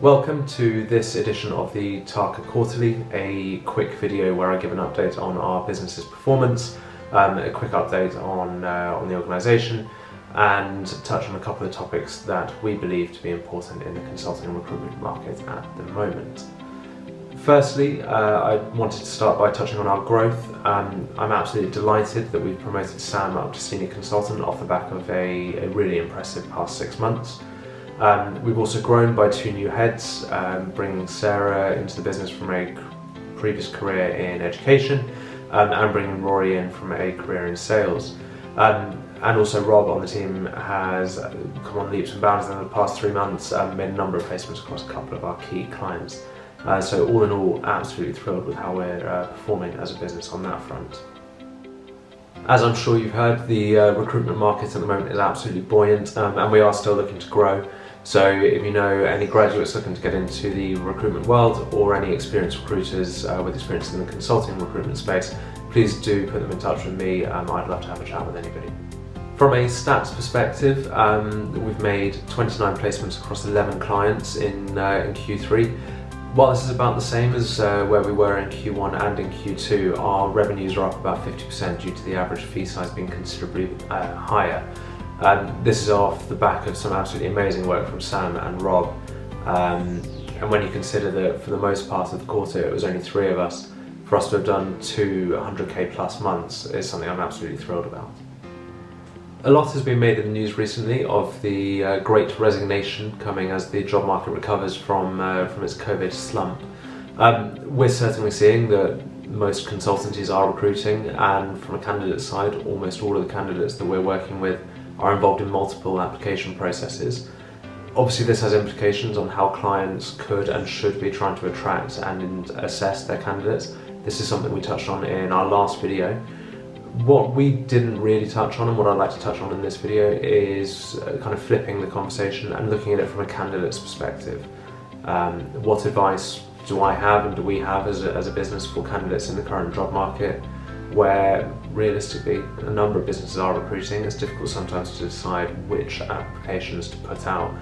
Welcome to this edition of the Tarka Quarterly, a quick video where I give an update on our business's performance, a quick update on the organisation, and touch on a couple of topics that we believe to be important in the consulting and recruitment market at the moment. Firstly, I wanted to start by touching on our growth. I'm absolutely delighted that we've promoted Sam up to senior consultant off the back of a really impressive past 6 months. We've also grown by 2 new heads, bringing Sarah into the business from a previous career in education, and bringing Rory in from a career in sales. And also Rob on the team has come on leaps and bounds in the past 3 months, made a number of placements across a couple of our key clients. So all in all, absolutely thrilled with how we're performing as a business on that front. As I'm sure you've heard, the recruitment market at the moment is absolutely buoyant, and we are still looking to grow. So if you know any graduates looking to get into the recruitment world, or any experienced recruiters with experience in the consulting recruitment space, please do put them in touch with me. I'd love to have a chat with anybody. From a stats perspective, we've made 29 placements across 11 clients in Q3. While this is about the same as where we were in Q1 and in Q2, our revenues are up about 50% due to the average fee size being considerably higher. This is off the back of some absolutely amazing work from Sam and Rob. And when you consider that for the most part of the quarter it was only 3 of us, for us to have done 2 100k plus months is something I'm absolutely thrilled about. A lot has been made in the news recently of the Great Resignation coming as the job market recovers from its COVID slump. We're certainly seeing that most consultancies are recruiting, and from a candidate side, almost all of the candidates that we're working with are involved in multiple application processes. Obviously this has implications on how clients could and should be trying to attract and assess their candidates. This is something we touched on in our last video. What we didn't really touch on, and what I'd like to touch on in this video, is kind of flipping the conversation and looking at it from a candidate's perspective. What advice do I have and do we have as a business for candidates in the current job market, where realistically a number of businesses are recruiting? It's difficult sometimes to decide which applications to put out,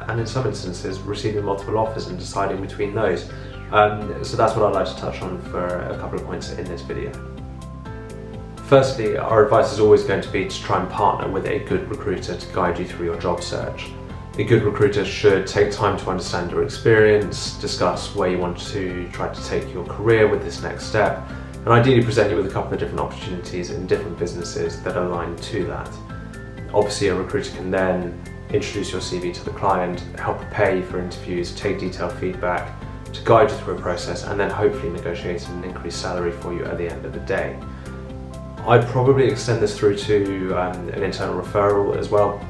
and in some instances receiving multiple offers and deciding between those. So that's what I'd like to touch on for a couple of points in this video. Firstly, our advice is always going to be to try and partner with a good recruiter to guide you through your job search. A good recruiter should take time to understand your experience, discuss where you want to try to take your career with this next step, and ideally present you with a couple of different opportunities in different businesses that align to that. Obviously a recruiter can then introduce your CV to the client, help prepare you for interviews, take detailed feedback, to guide you through a process, and then hopefully negotiate an increased salary for you at the end of the day. I'd probably extend this through to an internal referral as well.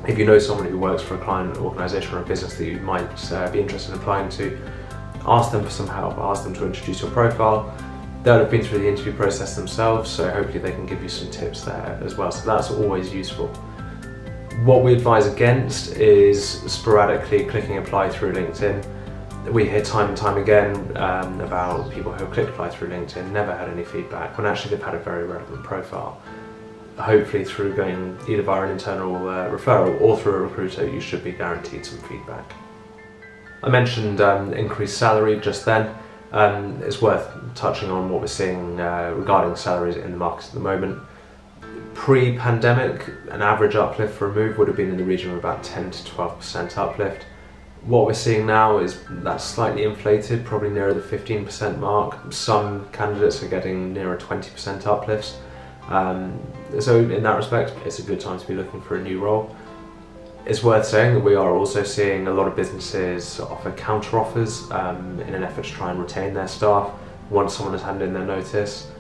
If you know someone who works for a client, organisation or a business that you might be interested in applying to, ask them for some help, ask them to introduce your profile. They'll have been through the interview process themselves, so hopefully they can give you some tips there as well, so that's always useful. What we advise against is sporadically clicking apply through LinkedIn. We hear time and time again about people who have clicked apply through LinkedIn, never had any feedback, when actually they've had a very relevant profile. Hopefully through going either via an internal referral or through a recruiter, you should be guaranteed some feedback. I mentioned increased salary just then. It's worth touching on what we're seeing regarding salaries in the market at the moment. Pre-pandemic, an average uplift for a move would have been in the region of about 10 to 12% uplift. What we're seeing now is that's slightly inflated, probably nearer the 15% mark. Some candidates are getting nearer 20% uplifts. So in that respect, it's a good time to be looking for a new role. It's worth saying that we are also seeing a lot of businesses offer counter offers in an effort to try and retain their staff once someone has handed in their notice.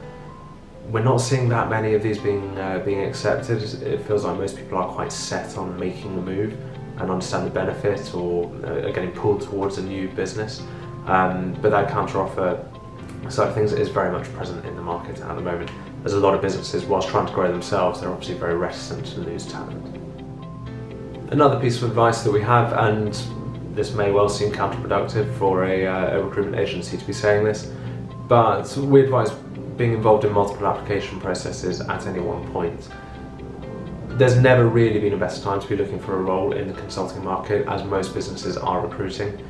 We're not seeing that many of these being accepted. It feels like most people are quite set on making the move and understand the benefit, or are getting pulled towards a new business. But that counter offer side of things is very much present in the market at the moment. There's a lot of businesses, whilst trying to grow themselves, they're obviously very reticent to lose talent. Another piece of advice that we have, and this may well seem counterproductive for a recruitment agency to be saying this, but we advise being involved in multiple application processes at any one point. There's never really been a better time to be looking for a role in the consulting market, as most businesses are recruiting.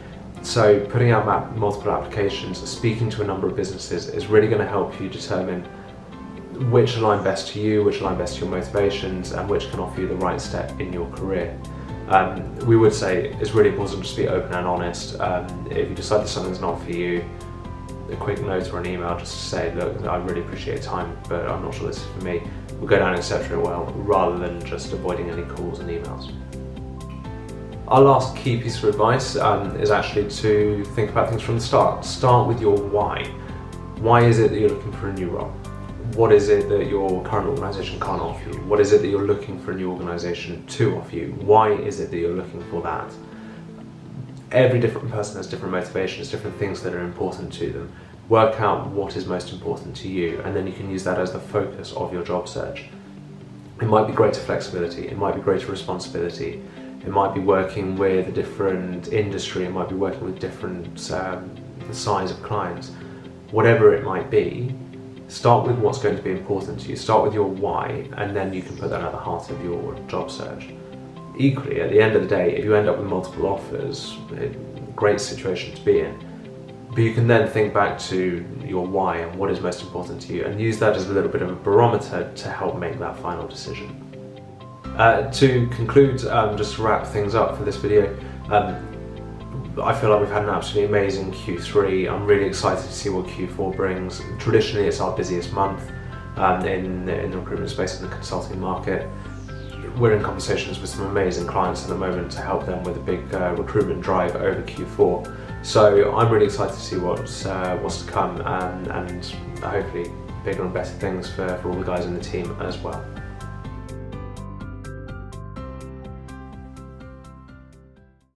So putting out multiple applications, speaking to a number of businesses is really going to help you determine which align best to you, which align best to your motivations, and which can offer you the right step in your career. We would say it's really important to be open and honest. If you decide that something's not for you, a quick note or an email just to say, look, I really appreciate your time, but I'm not sure this is for me. We'll go down and accept it well, rather than just avoiding any calls and emails. Our last key piece of advice is actually to think about things from the start. Start with your why. Why is it that you're looking for a new role? What is it that your current organisation can't offer you? What is it that you're looking for a new organisation to offer you? Why is it that you're looking for that? Every different person has different motivations, different things that are important to them. Work out what is most important to you, and then you can use that as the focus of your job search. It might be greater flexibility, it might be greater responsibility, it might be working with a different industry, it might be working with different size of clients. Whatever it might be, start with what's going to be important to you, start with your why, and then you can put that at the heart of your job search. Equally, at the end of the day, if you end up with multiple offers, a great situation to be in, but you can then think back to your why and what is most important to you, and use that as a little bit of a barometer to help make that final decision. To conclude, just to wrap things up for this video, I feel like we've had an absolutely amazing Q3. I'm really excited to see what Q4 brings. Traditionally, it's our busiest month in the recruitment space in the consulting market. We're in conversations with some amazing clients at the moment to help them with a big recruitment drive over Q4. So I'm really excited to see what's to come, and hopefully bigger and better things for all the guys in the team as well.